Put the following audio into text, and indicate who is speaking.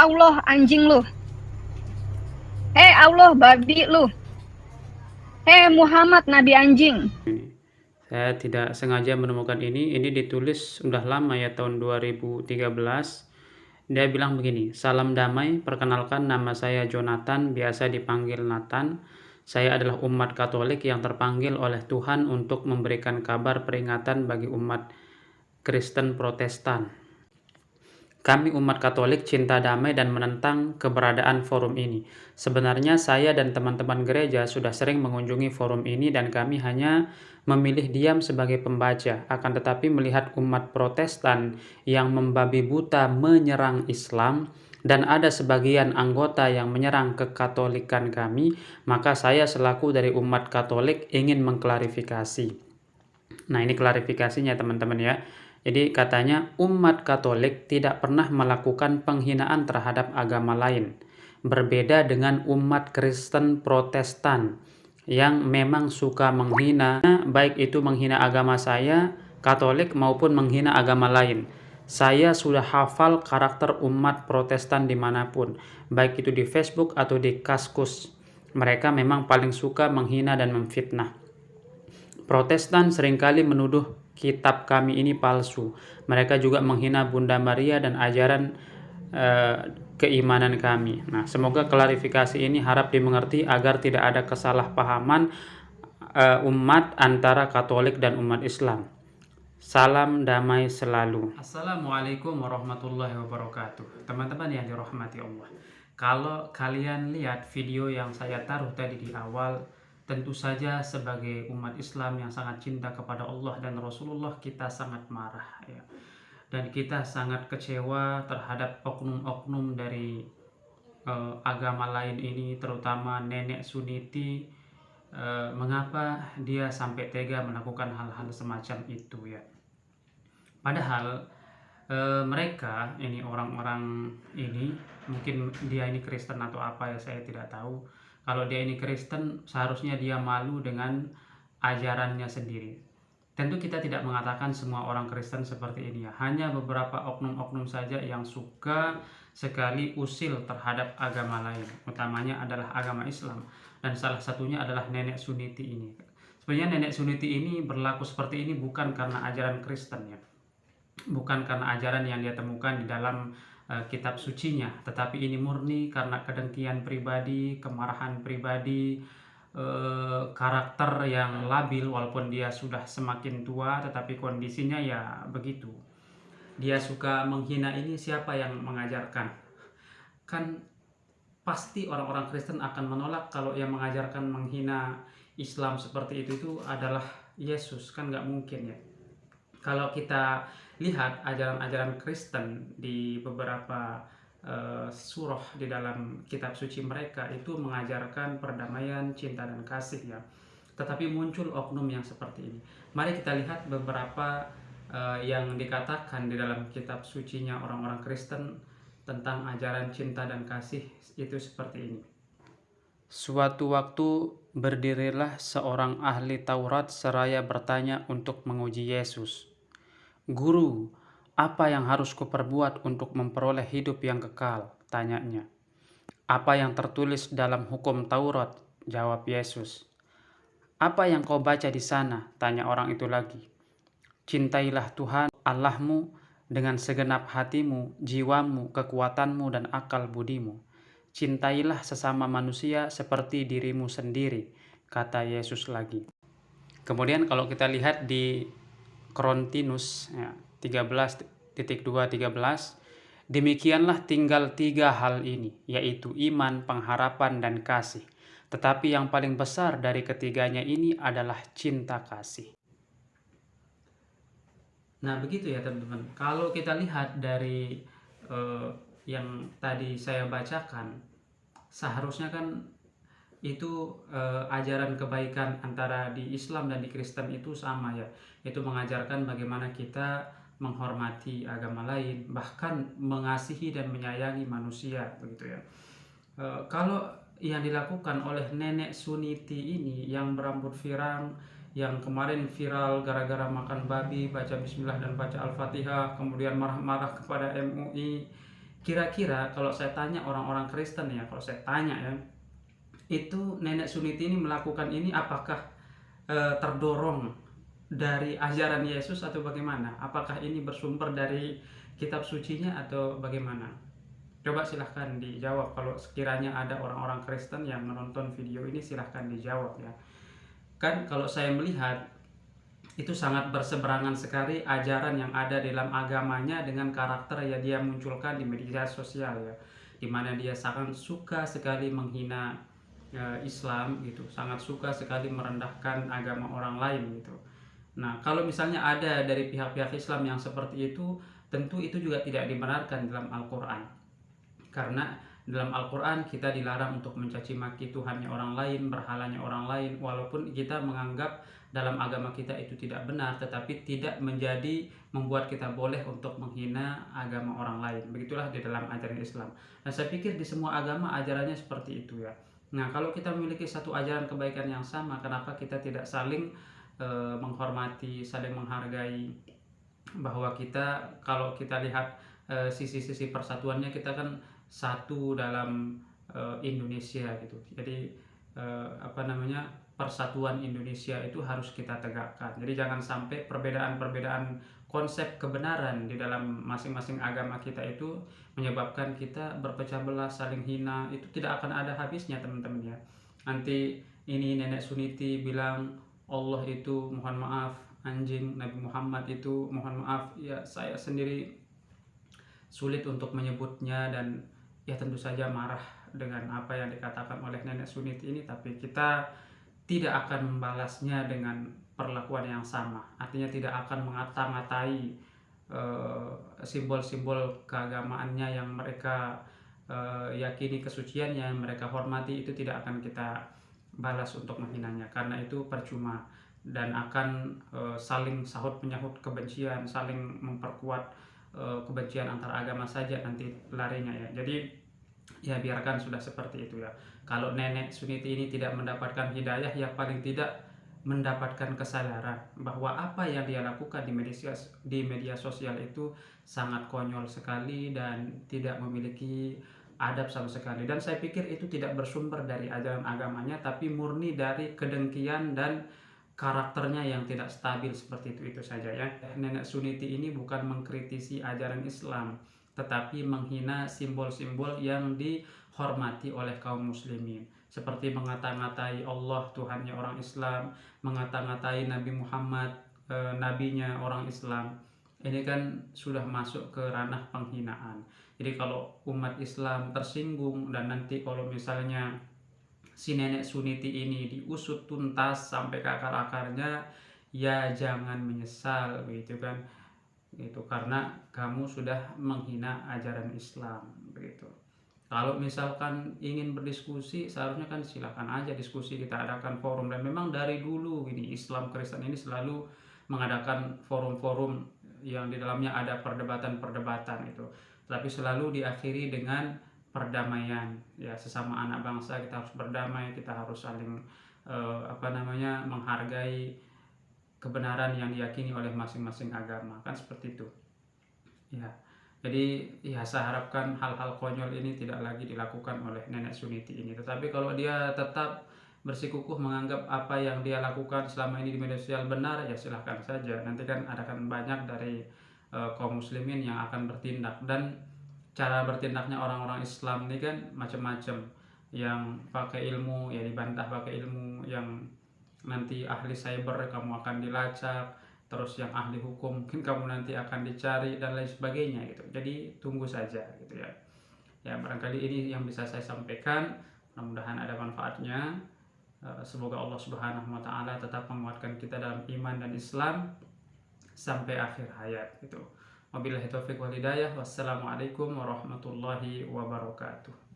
Speaker 1: Allah anjing lu. Hei Allah babi lu. Hei Muhammad nabi anjing.
Speaker 2: Saya tidak sengaja menemukan ini. Ini ditulis udah lama ya, tahun 2013. Dia bilang begini, "Salam damai, perkenalkan nama saya Jonathan, biasa dipanggil Nathan. Saya adalah umat Katolik yang terpanggil oleh Tuhan untuk memberikan kabar peringatan bagi umat Kristen Protestan. Kami umat Katolik cinta damai dan menentang keberadaan forum ini. Sebenarnya saya dan teman-teman gereja sudah sering mengunjungi forum ini dan kami hanya memilih diam sebagai pembaca. Akan tetapi melihat umat Protestan yang membabi buta menyerang Islam dan ada sebagian anggota yang menyerang kekatolikan kami, maka saya selaku dari umat Katolik ingin mengklarifikasi." Nah, ini klarifikasinya teman-teman ya. Jadi katanya umat Katolik tidak pernah melakukan penghinaan terhadap agama lain. Berbeda dengan umat Kristen Protestan yang memang suka menghina, baik itu menghina agama saya, Katolik, maupun menghina agama lain. Saya sudah hafal karakter umat Protestan dimanapun, baik itu di Facebook atau di Kaskus. Mereka memang paling suka menghina dan memfitnah. Protestan seringkali menuduh kitab kami ini palsu. Mereka juga menghina Bunda Maria dan ajaran keimanan kami. Nah, semoga klarifikasi ini harap dimengerti agar tidak ada kesalahpahaman umat antara Katolik dan umat Islam. Salam damai selalu. Assalamualaikum warahmatullahi wabarakatuh. Teman-teman yang dirahmati Allah. Kalau kalian lihat video yang saya taruh tadi di awal, tentu saja sebagai umat Islam yang sangat cinta kepada Allah dan Rasulullah, kita sangat marah ya. Dan kita sangat kecewa terhadap oknum-oknum dari agama lain ini, terutama nenek Suniti. Mengapa dia sampai tega melakukan hal-hal semacam itu ya. Padahal mereka ini, orang-orang ini, mungkin dia ini Kristen atau apa ya, saya tidak tahu. Kalau dia ini Kristen, seharusnya dia malu dengan ajarannya sendiri. Tentu kita tidak mengatakan semua orang Kristen seperti ini ya. Hanya beberapa oknum-oknum saja yang suka sekali usil terhadap agama lain. Utamanya adalah agama Islam. Dan salah satunya adalah nenek Suniti ini. Sebenarnya nenek Suniti ini berlaku seperti ini bukan karena ajaran Kristen ya. Bukan karena ajaran yang dia temukan di dalam kitab sucinya, tetapi ini murni karena kedengkian pribadi, kemarahan pribadi, karakter yang labil walaupun dia sudah semakin tua, tetapi kondisinya ya begitu. Dia suka menghina ini, siapa yang mengajarkan? Kan pasti orang-orang Kristen akan menolak kalau yang mengajarkan menghina Islam seperti itu adalah Yesus, kan nggak mungkin ya. Kalau kita lihat ajaran-ajaran Kristen di beberapa surah di dalam kitab suci mereka, itu mengajarkan perdamaian, cinta dan kasih ya. Tetapi muncul oknum yang seperti ini. Mari kita lihat beberapa yang dikatakan di dalam kitab sucinya orang-orang Kristen tentang ajaran cinta dan kasih itu seperti ini. Suatu waktu berdirilah seorang ahli Taurat seraya bertanya untuk menguji Yesus. "Guru, apa yang harus kuperbuat untuk memperoleh hidup yang kekal?" tanyanya. "Apa yang tertulis dalam hukum Taurat?" jawab Yesus. "Apa yang kau baca di sana?" tanya orang itu lagi. "Cintailah Tuhan Allahmu dengan segenap hatimu, jiwamu, kekuatanmu, dan akal budimu. Cintailah sesama manusia seperti dirimu sendiri," kata Yesus lagi. Kemudian kalau kita lihat di Korintus ya, 13:2-13, "Demikianlah tinggal 3 hal ini, yaitu iman, pengharapan, dan kasih. Tetapi yang paling besar dari ketiganya ini adalah cinta kasih." Nah begitu ya teman-teman. Kalau kita lihat dari yang tadi saya bacakan, seharusnya kan itu ajaran kebaikan antara di Islam dan di Kristen itu sama ya. Itu mengajarkan bagaimana kita menghormati agama lain, bahkan mengasihi dan menyayangi manusia begitu ya. Kalau yang dilakukan oleh nenek Suniti ini yang berambut firang, yang kemarin viral gara-gara makan babi, baca bismillah dan baca Al-Fatihah, kemudian marah-marah kepada MUI, Kira-kira kalau saya tanya orang-orang Kristen ya, kalau saya tanya ya, itu nenek Suniti ini melakukan ini apakah terdorong dari ajaran Yesus atau bagaimana? Apakah ini bersumber dari kitab sucinya atau bagaimana? Coba silahkan dijawab. Kalau sekiranya ada orang-orang Kristen yang menonton video ini, silahkan dijawab ya. Kan kalau saya melihat itu sangat berseberangan sekali ajaran yang ada dalam agamanya dengan karakter yang dia munculkan di media sosial ya, dimana dia sangat suka sekali menghina Islam gitu, sangat suka sekali merendahkan agama orang lain gitu. Nah, kalau misalnya ada dari pihak-pihak Islam yang seperti itu, tentu itu juga tidak dibenarkan dalam Al-Quran, karena dalam Al-Quran kita dilarang untuk mencaci maki Tuhannya orang lain, berhalanya orang lain, walaupun kita menganggap dalam agama kita itu tidak benar, tetapi tidak menjadi membuat kita boleh untuk menghina agama orang lain. Begitulah di dalam ajaran Islam. Dan saya pikir di semua agama ajarannya seperti itu ya. Nah, kalau kita memiliki satu ajaran kebaikan yang sama, kenapa kita tidak saling menghormati, saling menghargai, bahwa kita, kalau kita lihat sisi-sisi persatuannya, kita kan satu dalam Indonesia gitu. Jadi persatuan Indonesia itu harus kita tegakkan. Jadi jangan sampai perbedaan-perbedaan konsep kebenaran di dalam masing-masing agama kita itu menyebabkan kita berpecah belah, saling hina. Itu tidak akan ada habisnya teman-teman ya. Nanti ini nenek Suniti bilang Allah itu mohon maaf anjing, Nabi Muhammad itu mohon maaf ya, saya sendiri sulit untuk menyebutnya, dan ya tentu saja marah dengan apa yang dikatakan oleh nenek Suniti ini, tapi kita tidak akan membalasnya dengan perlakuan yang sama. Artinya tidak akan mengata-ngatai simbol-simbol keagamaannya yang mereka yakini, kesuciannya yang mereka hormati, itu tidak akan kita balas untuk menghinanya, karena itu percuma dan akan saling sahut menyahut kebencian, saling memperkuat kebencian antar agama saja nanti larinya ya. Jadi ya biarkan sudah seperti itu ya. Kalau nenek Suniti ini tidak mendapatkan hidayah, ya paling tidak mendapatkan kesadaran bahwa apa yang dia lakukan di media sosial itu sangat konyol sekali dan tidak memiliki adab sama sekali. Dan saya pikir itu tidak bersumber dari ajaran agamanya, tapi murni dari kedengkian dan karakternya yang tidak stabil seperti itu saja ya. Nenek Suniti ini bukan mengkritisi ajaran Islam, tetapi menghina simbol-simbol yang dihormati oleh kaum muslimin, seperti mengata-ngatai Allah, Tuhannya orang Islam, mengata-ngatai Nabi Muhammad, nabinya orang Islam. Ini kan sudah masuk ke ranah penghinaan. Jadi kalau umat Islam tersinggung, dan nanti kalau misalnya si nenek Suniti ini diusut tuntas sampai ke akar-akarnya, ya jangan menyesal begitu kan, itu karena kamu sudah menghina ajaran Islam begitu. Kalau misalkan ingin berdiskusi, seharusnya kan silakan aja diskusi, kita adakan forum. Dan memang dari dulu ini Islam Kristen ini selalu mengadakan forum-forum yang di dalamnya ada perdebatan-perdebatan itu, tapi selalu diakhiri dengan perdamaian ya. Sesama anak bangsa kita harus berdamai, kita harus saling menghargai kebenaran yang diyakini oleh masing-masing agama, kan seperti itu ya. Jadi ya saya harapkan hal-hal konyol ini tidak lagi dilakukan oleh nenek Suniti ini. Tetapi kalau dia tetap bersikukuh menganggap apa yang dia lakukan selama ini di media sosial benar, ya silahkan saja. Nanti kan akan banyak dari kaum muslimin yang akan bertindak, dan cara bertindaknya orang-orang Islam ini kan macam-macam. Yang pakai ilmu ya dibantah pakai ilmu, yang nanti ahli cyber kamu akan dilacak, terus yang ahli hukum mungkin kamu nanti akan dicari dan lain sebagainya gitu. Jadi tunggu saja gitu ya. Ya barangkali ini yang bisa saya sampaikan, mudah-mudahan ada manfaatnya. Semoga Allah Subhanahu wa taala tetap menguatkan kita dalam iman dan Islam sampai akhir hayat gitu. Wabillahi taufiq wal hidayah. Wassalamualaikum warahmatullahi wabarakatuh.